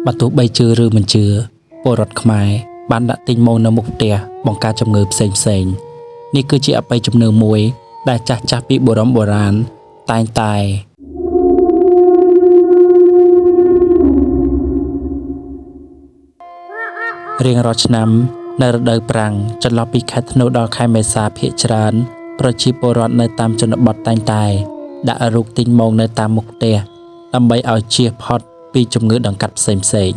បើទោះបីជឿឬមិនជឿពលរដ្ឋខ្មែរបានដាក់ទិញមកនៅមុខផ្ទះបង្ការជំងឺផ្សេងនេះគឺជាអបិយជំនឿមួយដែលចាស់ពីបុរាណតែងតែរៀងរាល់ឆ្នាំនៅរដូវប្រាំងចន្លោះពីខែធ្នូដល់ខែមេសាភាគច្រើនប្រជាពលរដ្ឋនៅតាមជនបទតែងតែដាក់រូបទិញមកនៅតាមមុខផ្ទះដើម្បីឲ្យជៀសផុតពីជំងឺដង្កាត់ផ្សេង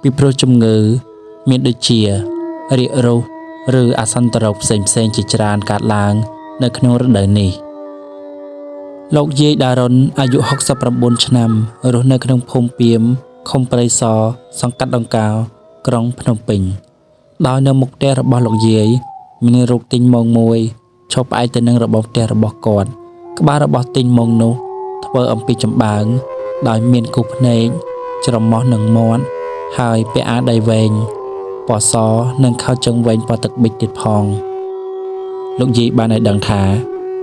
ពីព្រោះជំងឺមានដូចជារាគរូសឬអាសន្នរោគផ្សេងជាច្រើនកើតឡើងនៅក្នុងរដូវនេះលោកយាយដារុនអាយុ69ឆ្នាំរស់នៅក្នុងភូមិពីមឃុំព្រៃសរសង្កាត់ដង្កោក្រុងភ្នំពេញដោយនៅមុខផ្ទះរបស់លោកយាយមានរូបទិញម៉ងមួយឈប់ផ្អែកទៅនឹងរបងផ្ទះរបស់គាត់ក្បាលរបស់ទិញម៉ងនោះធ្វើអំពីចំបើងដោយមានគូភ្នែកច្រមុះនិងមាត់ហើយពាក់អាវដៃវែងពណ៌សនិងខោជើងវែងពណ៌ទឹកប៊ិចទៀតផងលោកយាយបានឲ្យដឹងថា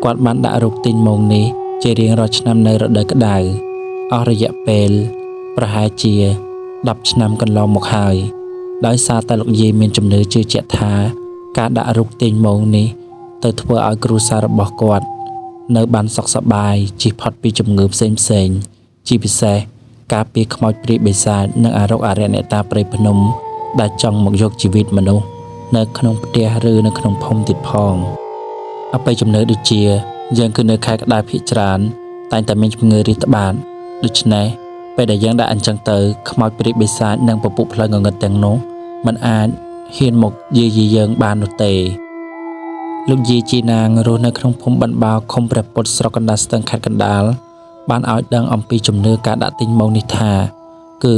គាត់បានដាក់រូបទិញម៉ងនេះជារៀងរាល់ឆ្នាំនៅរដូវក្តៅអស់រយៈពេលប្រហែលជា10ឆ្នាំកន្លងមកហើយដោយសារតែលោកយាយមានជំនឿជឿជាក់ថាការដាក់រូបទិញម៉ងនេះទៅធ្វើឲ្យគ្រួសាររបស់គាត់នៅបានសុខសប្បាយជៀសផុតពីជំងឺផ្សេងជាពិសេសការពារខ្មោចព្រាយបិសាចនិងអារក្សអារក្សអ្នកតាព្រៃភ្នំដែលចង់មកយកជីវិតមនុស្សនៅក្នុងផ្ទះឬនៅក្នុងភូមិទៀតផងអបិយជំនឿដូចជាយើងគឺនៅខែក្តៅភាគច្រើនតែងតែមានជំងឺរាតត្បាតដូច្នេះពេលដែលយើងដាក់អញ្ចឹងទៅខ្មោចព្រាយបិសាចនិងពពុះផ្លូវងងឹតទាំងនោះมันអាចហ៊ានមកយាយយើងបាននោះទេលោកយាយជីណាងរស់នៅក្នុងភូមិបន្បាវឃុំព្រះពុទ្ធស្រុកកណ្ដាលស្ទឹងខេត្តកណ្ដាលបានឲ្យដឹងអំពីជំនឿការដាក់ទិញម៉ងនេះថាគឺ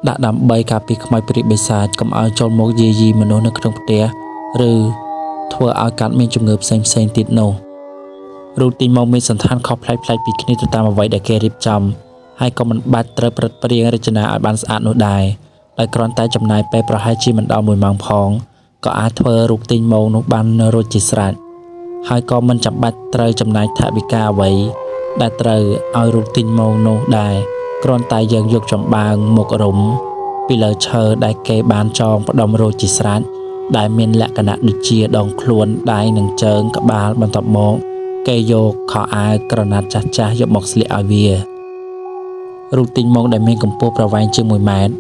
ដាក់ដើម្បីការពារខ្មោចព្រាយបិសាចកុំឲ្យចូលមកយាយមនុស្សនៅក្នុងផ្ទះឬធ្វើឲ្យកើតមានជំងឺផ្សេងទៀតនោះរូបទិញម៉ងមានសន្តានខុសប្លែកពីគ្នាទៅតាមអ្វីដែលគេរៀបចំហើយក៏មិនបាច់ត្រូវប្រឹកព្រៀងរចនាឲ្យបានស្អាតនោះដែរដោយគ្រាន់តែចំណាយពេលប្រហែលជាមិនដល់1ម៉ោងផងក៏អាចធ្វើរូបទិញម៉ងនោះបានរួចជាស្រេចហើយក៏មិនចាំបាច់ត្រូវចំណាយថវិកាអ្វីដែលត្រូវឲ្យរូបទិញម៉ងនោះដែរគ្រាន់តែយើងយកចំបើងមករុំពីលើឈើដែលគេបានចងផ្ដុំរួចជាស្រេចដែលមានលក្ខណៈដូចជាដងខ្លួនដៃនិងជើងក្បាលបន្ទាប់មកគេយកខោអាវក្រណាត់ចាស់យកមកស្លៀកឲ្យវារូបទិញម៉ងដែលមានកម្ពស់ប្រវែងជា1ម៉ែត្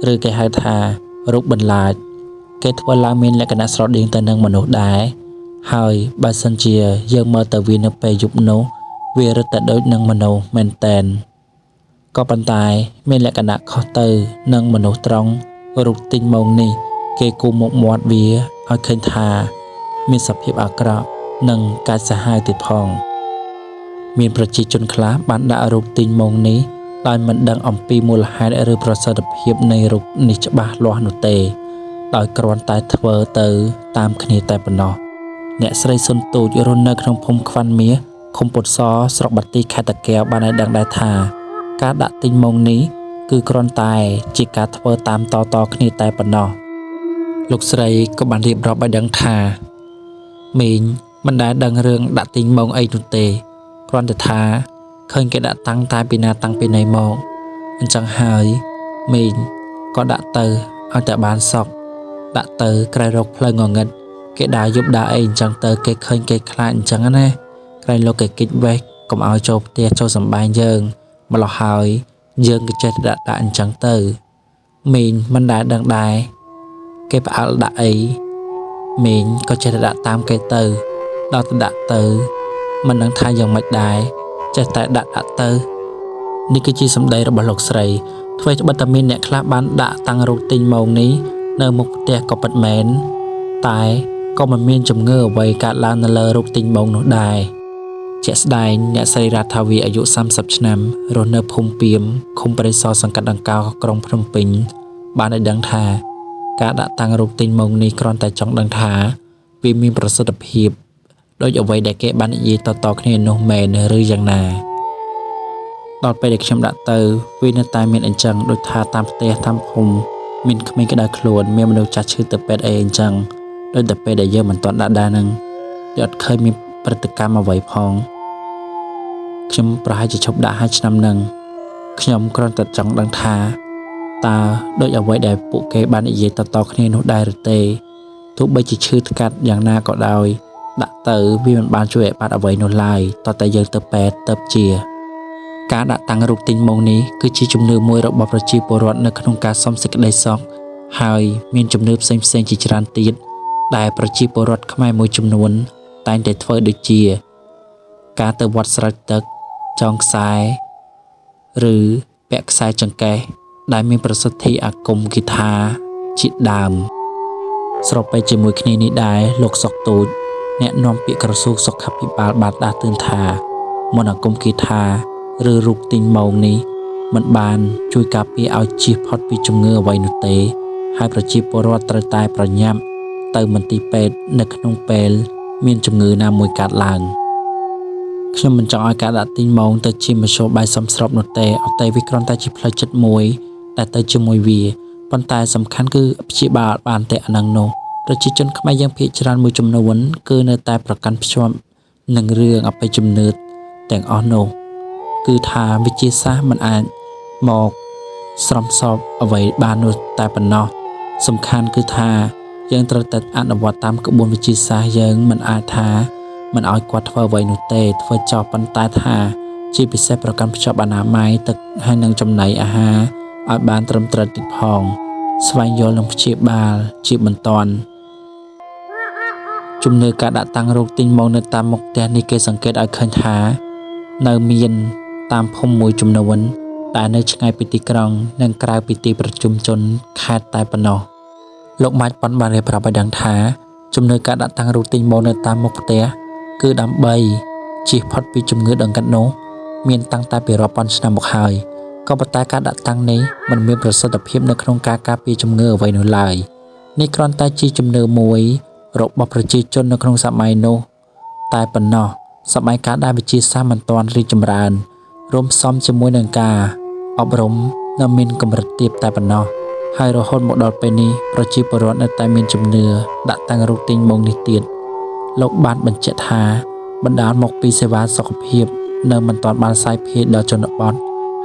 រឬគេហៅថារូបបន្លាចគេធ្វើឡើងមានលក្ខណៈស្រដៀងទៅនឹងមនុស្សដែរហើយបើសិនជាយើងមើលទៅវានៅពេលយប់នោះវារឹតតែដូចនឹងមនុស្សមែនតែនក៏ប៉ុន្តែមានលក្ខណៈខុសទៅនឹងមនុស្សត្រង់រូបទិញម៉ងនេះគេគូមុខមាត់វាឲ្យឃើញថាមានសភាពអាក្រក់និងកាចសាហាវទៀតផងមានប្រជាជនខ្លះបានដាក់រូបទិញម៉ងនេះដោយមិនដឹងអំពីមូលហេតុឬប្រសិទ្ធភាពនៃរូបនេះច្បាស់លាស់នោះទេដោយគ្រាន់តែធ្វើទៅតាមគ្នាតែប៉ុណ្ណោះអ្នកស្រីសុនទូចរស់នៅក្នុងភូមិខ្វាន់មាសឃុំពុទ្ធសស្រុកបាទីខេត្តតាកែវបានឲ្យដឹងដែរថាការដាក់ទិញម៉ងនេះគឺគ្រាន់តែជាការធ្វើតាមតគ្នាតែប៉ុណ្ណោះលោកស្រីក៏បានរៀបរាប់ឲ្យដឹងថាមីងមិនដែលដឹងរឿងដាក់ទិញម៉ងអីនោះទេគ្រាន់តែថាឃើញគេដាក់តាំងតែពីណាតាំងពីណីមកអញ្ចឹងហើយមីងក៏ដាក់ទៅឲ្យតែបានសុខដាក់ទៅក្រែងរកផ្លូវងងឹតគេដើរយប់ដើរអីអញ្ចឹងទៅគេឃើញគេខ្លាចអញ្ចឹងណាក្រែងលោកគេគិតវេះកុំឲ្យចូលផ្ទះចូលសម្បែងយើងម្លោះហើយយើងក៏ចេះដាក់អញ្ចឹងទៅមីងមិនដែលដឹងដែរគេផ្អើលដាក់អីមីងក៏ចេះដាក់តាមគេទៅដល់ទៅដាក់ទៅមិនដឹងថាយ៉ាងម៉េចដែរចេះតែដាក់ទៅនេះគឺជាសម្ដីរបស់លោកស្រីធ្វើឲ្យបិទតែមានអ្នកខ្លះបានដាក់តាំងរូបទិញម៉ងនេះនៅមុខផ្ទះក៏ពិតមែនតែក៏មិនមានជំងឺអ្វីកើតឡើងនៅលើរូបទិញម៉ងនោះដែរជាក់ស្ដែងអ្នកស្រីរដ្ឋាវីអាយុ30ឆ្នាំរស់នៅភូមិពីមឃុំព្រៃសរសង្កាត់ដង្កោក្រុងភ្នំពេញបានឲ្យដឹងថាការដាក់តាំងរូបទិញម៉ងនេះគ្រាន់តែចង់ដឹងថាវាមានប្រសិទ្ធភាពដោយអ្វីដែលគេបាននិយាយតគ្នានោះមែនឬយ៉ាងណាដល់ពេលដែលខ្ញុំដាក់ទៅវានៅតែមានអញ្ចឹងដូចថាតាមផ្ទះតាមភូមិមានក្មេងក្តៅខ្លួនមានមនុស្សចាស់ឈឺទៅពេទ្យអីអញ្ចឹងដោយតែពេលដែលយើងមិនទាន់ដាក់ដែរនឹងវាអត់ឃើញមានព្រឹត្តិកម្មអ្វីផងខ្ញុំប្រហែលជាឈប់ដាក់ហើយឆ្នាំនឹងខ្ញុំគ្រាន់តែចង់ដឹងថាត តើដូចអ្វីដែលពួកគេបាននិយាយតៗគ្នានោះដែរឬទេទោះបីជាឈឺថ្កាត់យ៉ាងណាក៏ដោយដាក់ទៅវាមិនបានជួយឲ្យបាត់អ្វីនោះឡើយតតែយើងទៅពេទ្យទៅជាការដាក់តាំងរូបទិញម៉ងនេះគឺជាជំនឿមួយរបស់ប្រជាពលរដ្ឋនៅក្នុងការសុំសេចក្តីសុខហើយមានជំនឿផ្សេងៗជាច្រើនទៀតដែលប្រជាពលរដ្ឋខ្មែរមួយចំនួនតែងតែធ្វើដូចជាការទៅវត្តស្រោចទឹកចងខ្សែឬពាក់ខ្សែចង្កេះដែលមានប្រសិទ្ធិអាគមគិថាជាដើមស្របពេលជាមួយគ្នានេះដែរលោកសុកទូចអ្នកនាំពាក្យក្រសួងសុខាភិបាលបានដាស់តឿនថាមន្តអាគមគិថាឬរូបទិញម៉ោងនេះមិនបានជួយការពារឲ្យជៀសផុតពីជំងឺអ្វីនោះទេហើយប្រជាពលរដ្ឋត្រូវតែប្រញាប់ទៅមន្ទីរពេទ្យនៅក្នុងពេលមានជំងឺណាមួយកើតឡើងខ្ញុំមិនចង់ឲ្យការដាក់ទិញម៉ោងទៅជាមធ្យោបាយសំស្របនោះទេអត់ទេវាគ្រាន់តែជាផ្លូវចិត្តមួយដែលទៅជាមួយវាប៉ុន្តែសំខាន់គឺព្យាបាលបានតែអានឹងនោះប្រជាជនខ្មែរយើងភាគច្រើនមួយចំនួនគឺនៅតែប្រកាន់ភ្ជាប់នឹងរឿងអបិយជំនឿទាំងអស់នោះគឺថាវិទ្យាសាស្ត្រមិនអាចមកស្រំសពអ្វីបាននោះតែប៉ុណ្ណោះសំខាន់គឺថាយើងត្រូវតែអនុវត្តតាមក្បួនវិទ្យាសាស្ត្រយើងមិនអាចថាមិនឲ្យគាត់ធ្វើអ្វីនោះទេធ្វើចោលប៉ុន្តែថាជាពិសេសប្រកាន់ភ្ជាប់អនាម័យទឹកហើយនឹងចំណីអាហារឲ្យបានត្រឹមត្រូវទៀតផងស្វែងយល់និងព្យាបាលជាបន្ទាន់ជំនឿការដាក់តាំងរូបទិញម៉ោងនៅតាមមុខផ្ទះនេះគេសង្កេតឲ្យឃើញថានៅមានតាមភូមិមួយចំនួនដែលនៅឆ្ងាយពីទីក្រុងនិងក្រៅពីទីប្រជុំជនខេត្តតែប៉ុណ្ណោះលោកម៉ាច់ប៉ុនបានរៀបរាប់ឲ្យដឹងថាជំនឿការដាក់តាំងរូបទិញម៉ោងនៅតាមមុខផ្ទះគឺដើម្បីជៀសផុតពីជំងឺដង្កាត់នោះមានតាំងតែពីរាប់ពាន់ឆ្នាំមកហើយក៏ប៉ុន្តែការដាក់តាំងនេះមិនមានប្រសិទ្ធភាពនៅក្នុងការការពារជំងឺអ្វីនោះឡើយនេះគ្រាន់តែជាជំនឿមួយរបស់ប្រជាជននៅក្នុងសម័យនោះតែប៉ុណ្ណោះសម័យកាលដែលវិទ្យាសាស្ត្រមិនទាន់រីកចម្រើនរួមផ្សំជាមួយនឹងការអប់រំនៅមានកម្រិតទាបតែប៉ុណ្ណោះហើយរហូតមកដល់ពេលនេះប្រជាពលរដ្ឋនៅតែមានជំនឿដាក់តាំងរូបទិញម៉ោងនេះទៀតលោកបានបញ្ជាក់ថាបណ្ដាលមកពីសេវាសុខភាពនៅមិនទាន់បានសាយភាយដល់ជនបទ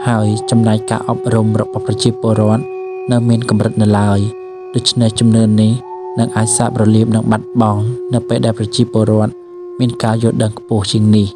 ហើយចំណែកការអប់រំរបស់ប្រជាពលរដ្ឋនៅមានកម្រិតនៅឡើយដូច្នេះជំនឿនេះនឹងអាចសាបរលាបនិងបាត់បង់នៅពេលដែលប្រជាពលរដ្ឋមានការយល់ដឹងខ្ពស់ជាងនេះ